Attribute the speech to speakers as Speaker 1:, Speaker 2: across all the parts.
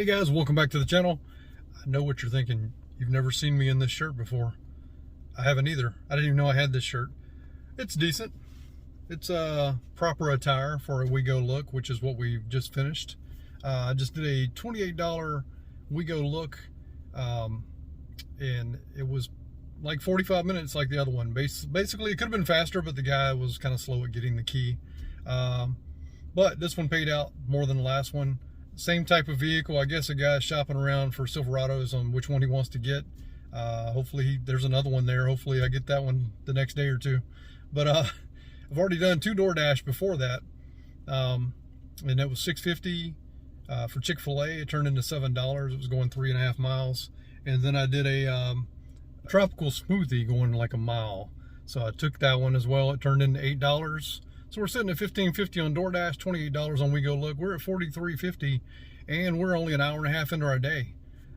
Speaker 1: Hey guys, welcome back to the channel. I know what you're thinking. You've never seen me in this shirt before. I haven't either. I didn't even know I had this shirt. It's decent. It's a proper attire for a We Go look, which is what we just finished. I just did a $28 We Go look, and it was like 45 minutes like the other one. Basically, it could have been faster, but the guy was kind of slow at getting the key. But this one paid out more than the last one. Same type of vehicle. I guess a guy's shopping around for Silverados on which one he wants to get. Hopefully there's another one there. Hopefully I get that one the next day or two. But I've already done 2 DoorDash before that. And it was $6.50 for Chick-fil-A. It turned into $7. It was going 3.5 miles. And then I did a tropical smoothie going like a mile. So I took that one as well. It turned into $8. So we're sitting at $15.50 on DoorDash, $28 on We Go Look. We're at $43.50, and we're only an hour and a half into our day.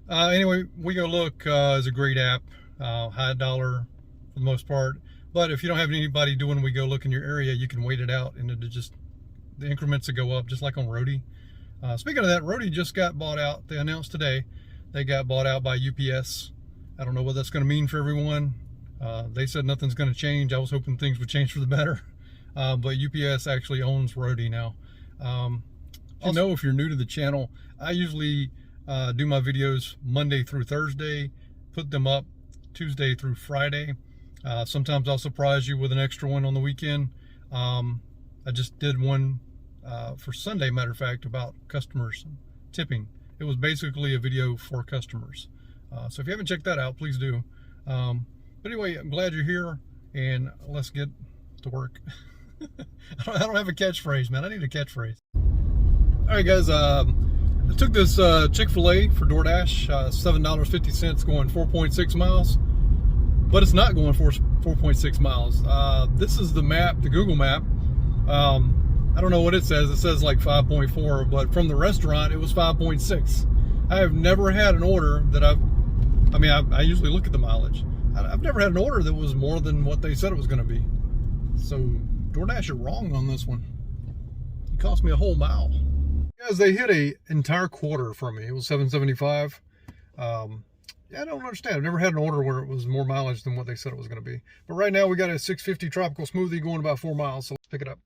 Speaker 1: Anyway, We Go Look is a great app, high dollar for the most part. But if you don't have anybody doing We Go Look in your area, you can wait it out, and the increments will go up, just like on Roadie. Speaking of that, Roadie just got bought out. They announced today they got bought out by UPS. I don't know what that's going to mean for everyone. They said nothing's going to change. I was hoping things would change for the better. But UPS actually owns Roadie now. Also, if you're new to the channel, I usually do my videos Monday through Thursday, put them up Tuesday through Friday. Sometimes I'll surprise you with an extra one on the weekend. I just did one for Sunday, matter of fact, about customers tipping. It was basically a video for customers. So if you haven't checked that out, please do. But anyway, I'm glad you're here, and let's get to work. I don't have a catchphrase, man. I need a catchphrase. All right, guys. I took this Chick-fil-A for DoorDash, $7.50 going 4.6 miles, but it's not going 4.6 miles. This is the map, the Google map. I don't know what it says. It says like 5.4, but from the restaurant, it was 5.6. I have never had an order that I usually look at the mileage. I've never had an order that was more than what they said it was going to be. So DoorDash are wrong on this one. It cost me a whole mile. Guys, they hit a entire quarter for me. It was $7.75. Yeah, I don't understand. I've never had an order where it was more mileage than what they said it was going to be. But right now we got a $6.50 tropical smoothie going about 4 miles. So let's pick it up.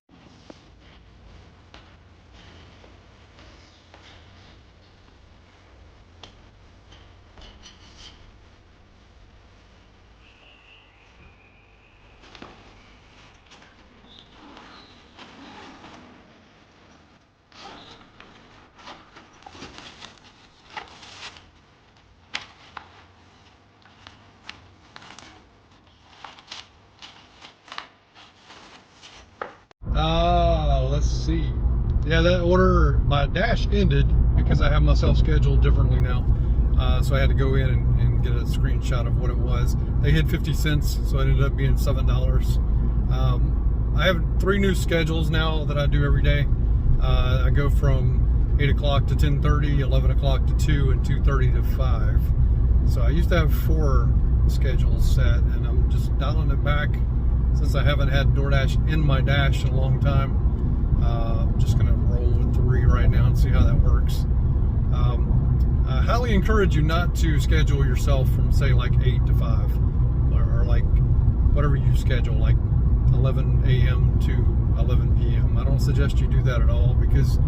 Speaker 1: Let's see. Yeah, that order, my dash ended because I have myself scheduled differently now. So I had to go in and get a screenshot of what it was. They hit 50 cents, so it ended up being $7. I have 3 new schedules now that I do every day. I go from 8 o'clock to 10:30, 11 o'clock to 2, and 2:30 to 5. So I used to have 4 schedules set, and I'm just dialing it back since I haven't had DoorDash in my dash in a long time. I'm just going to roll with 3 right now and see how that works. I highly encourage you not to schedule yourself from, say, like 8 to 5, or like whatever you schedule, like 11 a.m. to 11 p.m. I don't suggest you do that at all, because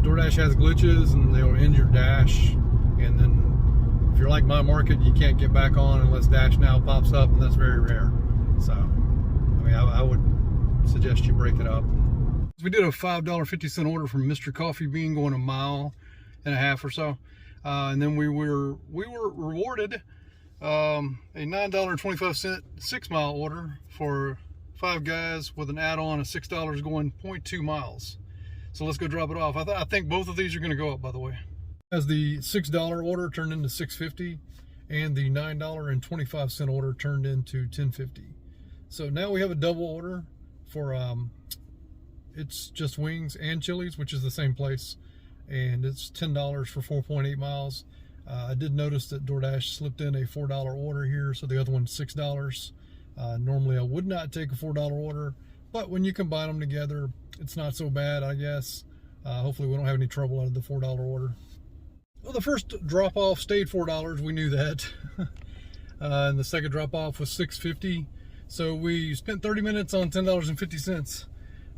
Speaker 1: DoorDash has glitches and they'll end your dash, and then if you're like my market, you can't get back on unless Dash Now pops up, and that's very rare. So I would suggest you break it up. We did a $5.50 order from Mr. Coffee Bean going 1.5 miles or so, and then we were rewarded a $9.25 6-mile order for 5 guys with an add-on of $6 going 0.2 miles. So let's go drop it off. I think both of these are going to go up, by the way. As the $6 order turned into $6.50, and the $9.25 order turned into $10.50. So now we have a double order for it's just wings and Chili's, which is the same place, and it's $10 for 4.8 miles. I did notice that DoorDash slipped in a $4 order here, so the other one's $6. Normally I would not take a $4 order, but when you combine them together, it's not so bad, I guess. Hopefully we don't have any trouble out of the $4 order. Well, the first drop off stayed $4. We knew that. And the second drop off was $6.50. So we spent 30 minutes on $10.50.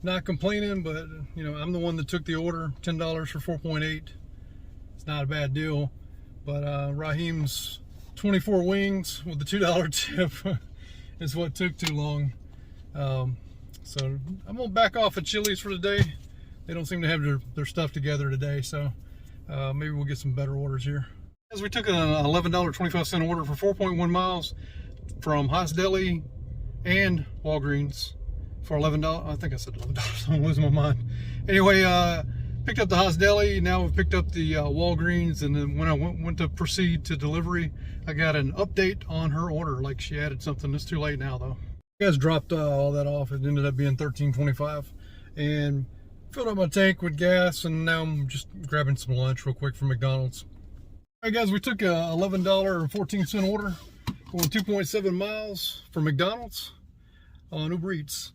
Speaker 1: Not complaining, but you know, I'm the one that took the order. $10 for 4.8. It's not a bad deal. But Raheem's 24 wings with the $2 tip is what took too long. So I'm gonna back off at Chili's for today. They don't seem to have their stuff together today, so maybe we'll get some better orders here. As we took an $11.25 order for 4.1 miles from Haas Deli and Walgreens for $11. I think I said $11. I'm losing my mind. Anyway, picked up the Haas Deli. Now we've picked up the Walgreens, and then when I went to proceed to delivery, I got an update on her order. Like she added something. It's too late now though. You guys dropped all that off. It ended up being $13.25, and filled up my tank with gas, and now I'm just grabbing some lunch real quick from McDonald's. All right, guys, we took a $11.14 order going 2.7 miles from McDonald's on Uber Eats.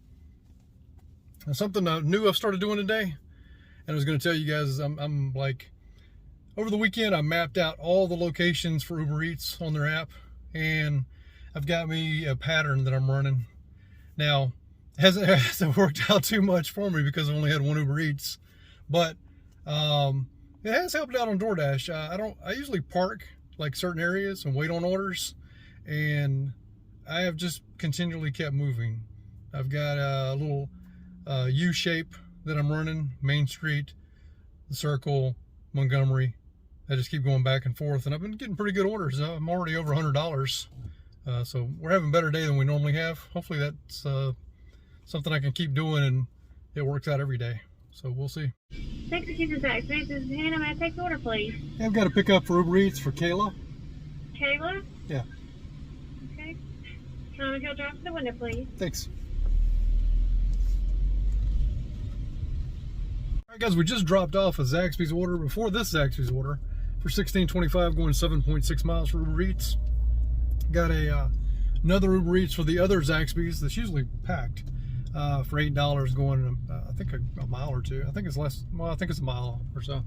Speaker 1: Now, something new I've started doing today, and I was going to tell you guys, I'm like, over the weekend I mapped out all the locations for Uber Eats on their app, and I've got me a pattern that I'm running. Now, it hasn't worked out too much for me because I only had one Uber Eats, but it has helped out on DoorDash. I usually park like certain areas and wait on orders, and I have just continually kept moving. I've got a little U shape that I'm running, Main Street, the Circle, Montgomery. I just keep going back and forth, and I've been getting pretty good orders. I'm already over $100, so we're having a better day than we normally have. Hopefully that's something I can keep doing, and it works out every day. So we'll see.
Speaker 2: Thanks for choosing Zach. This is Hannah. May I take the order, please?
Speaker 1: Yeah, I've got a pickup for Uber Eats for Kayla.
Speaker 2: Kayla?
Speaker 1: Yeah.
Speaker 2: Okay. If you'll drop to the window, please.
Speaker 1: Thanks. All right, guys, we just dropped off a Zaxby's order before this Zaxby's order for $16.25, going 7.6 miles for Uber Eats. Got another Uber Eats for the other Zaxby's that's usually packed. For $8 going, I think a mile or two. I think it's less, well, I think it's a mile or so.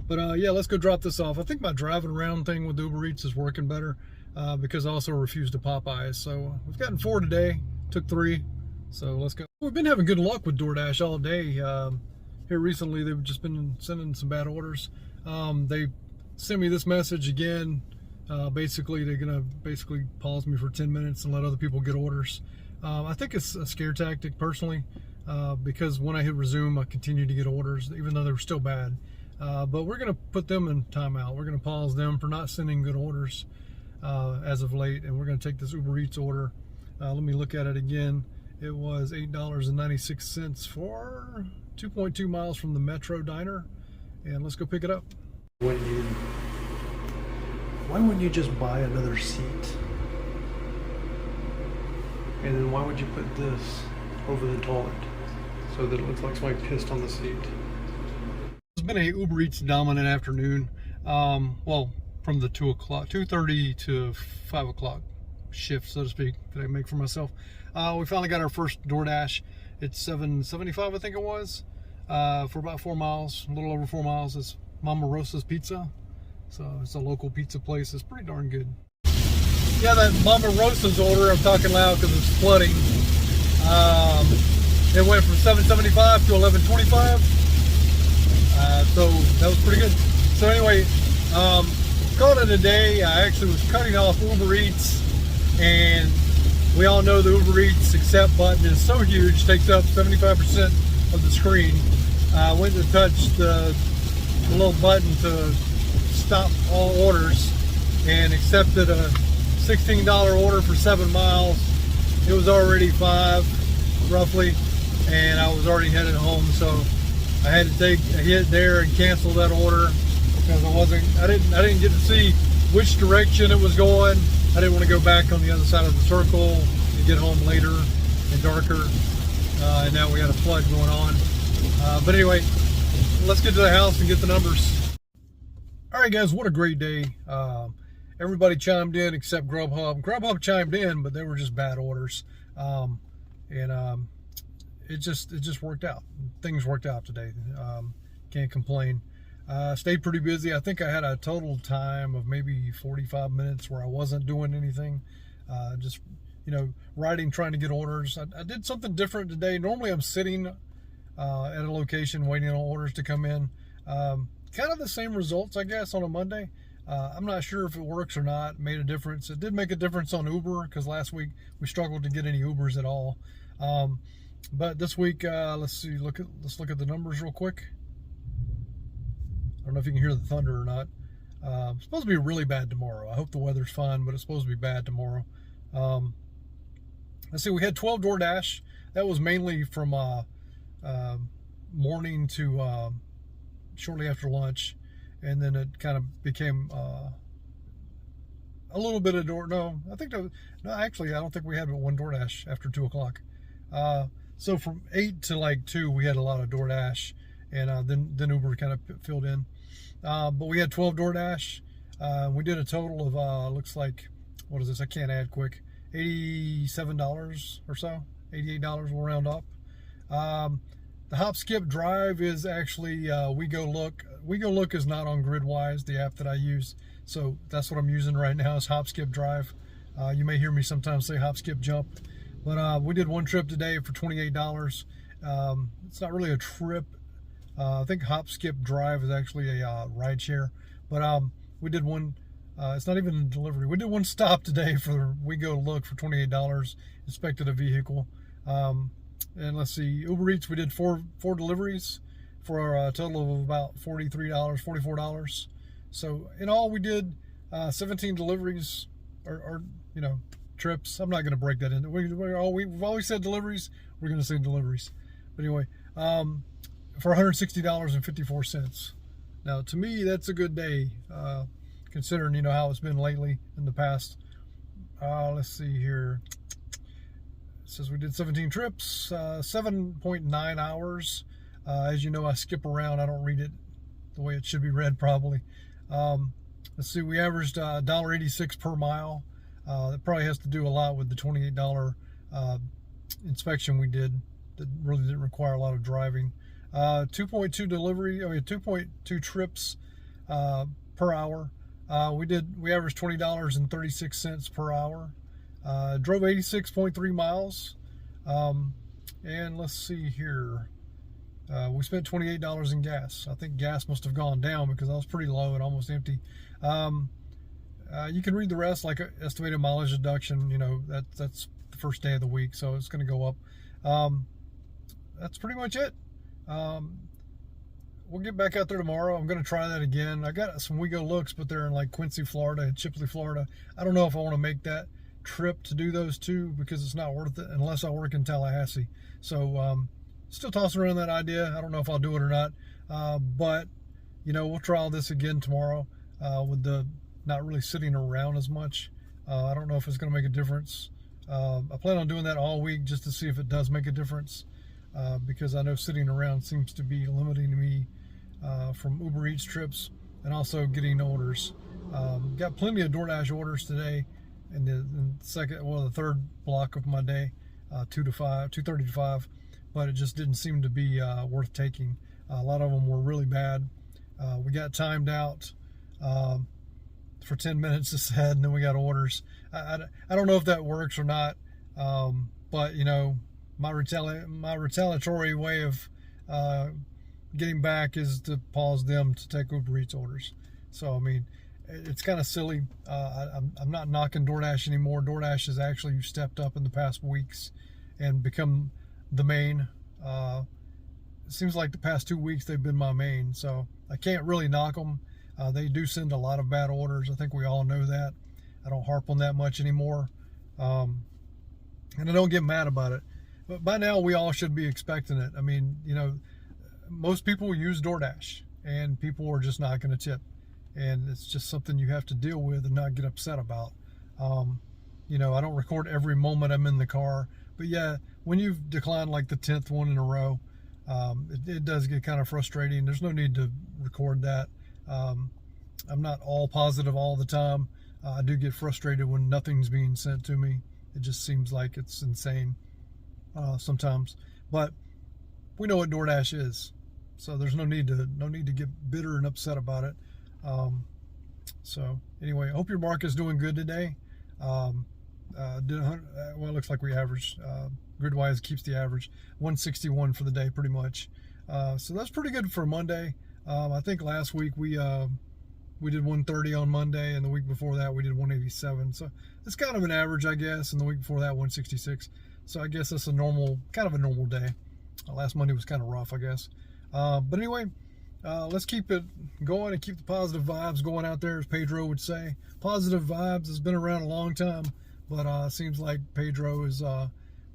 Speaker 1: But yeah, let's go drop this off. I think my driving around thing with Uber Eats is working better because I also refused to Popeyes. So we've gotten 4 today, took 3. So let's go. We've been having good luck with DoorDash all day. Here recently, they've just been sending some bad orders. They sent me this message again. Basically, they're gonna pause me for 10 minutes and let other people get orders. I think it's a scare tactic personally, because when I hit resume, I continue to get orders, even though they were still bad. But we're going to put them in timeout. We're going to pause them for not sending good orders as of late, and we're going to take this Uber Eats order. Let me look at it again. It was $8.96 for 2.2 miles from the Metro Diner, and let's go pick it up. Why wouldn't you just buy another seat? And then why would you put this over the toilet so that it looks like somebody pissed on the seat? It's been a Uber Eats dominant afternoon. Well, from the 2:30 to 5 o'clock shift, so to speak, that I make for myself. We finally got our first DoorDash. It's $7.75, I think it was, for about 4 miles, a little over 4 miles. It's Mama Rosa's Pizza. So it's a local pizza place. It's pretty darn good. Yeah, that Mama Rosa's order, I'm talking loud because it's flooding. It went from $7.75 to $11.25. So that was pretty good. So anyway, called it a day. I actually was cutting off Uber Eats, and we all know the Uber Eats accept button is so huge, takes up 75% of the screen. I went to touch the little button to stop all orders and accepted a $16 order for 7 miles. It was already 5 roughly, and I was already headed home, so I had to take a hit there and cancel that order because I didn't get to see which direction it was going. I didn't want to go back on the other side of the circle and get home later and darker, and now we had a flood going on. But anyway, let's get to the house and get the numbers. All right, guys, what a great day. Everybody chimed in except Grubhub. Grubhub chimed in, but they were just bad orders. It just worked out. Things worked out today. Can't complain. Stayed pretty busy. I think I had a total time of maybe 45 minutes where I wasn't doing anything. Just, riding, trying to get orders. I did something different today. Normally I'm sitting at a location waiting on orders to come in. Kind of the same results, I guess, on a Monday. I'm not sure if it works or not. It made a difference. It did make a difference on Uber because last week we struggled to get any Ubers at all. But this week, let's look at the numbers real quick. I don't know if you can hear the thunder or not. It's supposed to be really bad tomorrow. I hope the weather's fine, but it's supposed to be bad tomorrow. Let's see, we had 12 DoorDash. That was mainly from morning to shortly after lunch, and then it kind of became a little bit of actually I don't think we had but one DoorDash after 2 o'clock. So from 8 to like 2 we had a lot of DoorDash, and then Uber kind of filled in. But we had 12 DoorDash. We did a total of looks like, what is this? I can't add quick. $87 or so. $88 we'll round up. The Hop Skip Drive is actually We Go Look. We Go Look is not on Gridwise, the app that I use. So that's what I'm using right now is Hop Skip Drive. You may hear me sometimes say Hop Skip Jump. But we did one trip today for $28. It's not really a trip. I think Hop Skip Drive is actually a ride share. But we did one. It's not even a delivery. We did one stop today for We Go Look for $28. Inspected a vehicle. And let's see, Uber Eats, we did four deliveries for a total of about $44. So in all, we did 17 deliveries or trips. I'm not going to break that in. We've always said deliveries. We're going to say deliveries. But anyway, for $160.54. Now, to me, that's a good day, considering how it's been lately in the past. Let's see here. It says we did 17 trips, 7.9 hours. As you know, I skip around. I don't read it the way it should be read, probably. Let's see, we averaged $1.86 per mile. That probably has to do a lot with the $28 inspection we did that really didn't require a lot of driving. 2.2 trips per hour. We averaged $20.36 per hour. Drove 86.3 miles. And let's see here. We spent $28 in gas. I think gas must have gone down because I was pretty low and almost empty. You can read the rest, like estimated mileage deduction. That's the first day of the week, so it's going to go up. That's pretty much it. We'll get back out there tomorrow. I'm going to try that again. I got some We Go Looks, but they're in like Quincy, Florida, and Chipley, Florida. I don't know if I want to make that trip to do those two because it's not worth it unless I work in Tallahassee. So still tossing around that idea. I don't know if I'll do it or not. But we'll try all this again tomorrow with the not really sitting around as much. I don't know if it's going to make a difference. I plan on doing that all week just to see if it does make a difference, because I know sitting around seems to be limiting me from Uber Eats trips and also getting orders. Got plenty of DoorDash orders today in the third block of my day, 2:30 to 5, but it just didn't seem to be worth taking. A lot of them were really bad. We got timed out for 10 minutes, it said, and then we got orders. I don't know if that works or not, but my retaliatory way of getting back is to pause them to take Uber Eats orders. So I mean, it's kind of silly. I'm not knocking DoorDash anymore. DoorDash has actually stepped up in the past weeks and become the main. It seems like the past 2 weeks they've been my main, so I can't really knock them. They do send a lot of bad orders. I think we all know that. I don't harp on that much anymore, and I don't get mad about it. But by now we all should be expecting it. I mean, most people use DoorDash, and people are just not going to tip. And it's just something you have to deal with and not get upset about. I don't record every moment I'm in the car, but yeah, when you've declined like the 10th one in a row, it does get kind of frustrating. There's no need to record that. I'm not all positive all the time. I do get frustrated when nothing's being sent to me. It just seems like it's insane sometimes. But we know what DoorDash is. So there's no need to get bitter and upset about it. So anyway, I hope your market's doing good today. Well, it looks like we averaged, gridwise keeps the average 161 for the day pretty much. So that's pretty good for Monday. I think last week we did 130 on Monday, and the week before that we did 187. So it's kind of an average, I guess. And the week before that 166. So I guess that's kind of a normal day. Last Monday was kind of rough, I guess. But anyway, let's keep it going and keep the positive vibes going out there, as Pedro would say. Positive vibes has been around a long time, but seems like Pedro is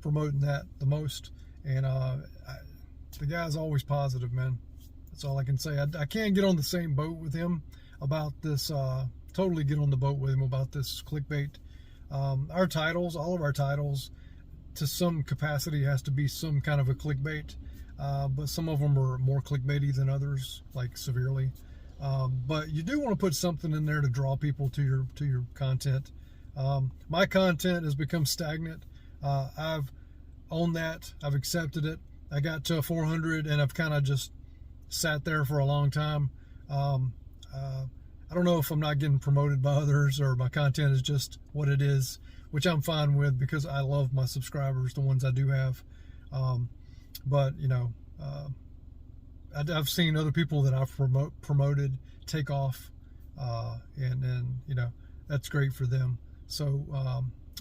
Speaker 1: promoting that the most. And the guy's always positive, man. That's all I can say. I can't get on the same boat with him about this, totally get on the boat with him about this clickbait. Our titles, all of our titles, to some capacity has to be some kind of a clickbait. But some of them are more clickbaity than others, like severely. But you do want to put something in there to draw people to your content. My content has become stagnant. I've owned that. I've accepted it. I got to 400 and I've kind of just sat there for a long time. I don't know if I'm not getting promoted by others or my content is just what it is, which I'm fine with because I love my subscribers, the ones I do have. But you know, I've seen other people that I've promoted take off, and you know, that's great for them. So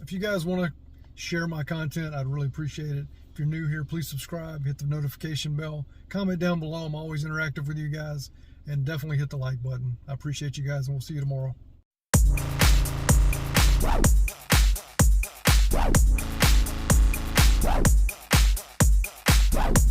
Speaker 1: if you guys want to share my content, I'd really appreciate it. If you're new here, please subscribe, hit the notification bell, comment down below. I'm always interactive with you guys, and definitely hit the like button. I appreciate you guys, and we'll see you tomorrow. Wow.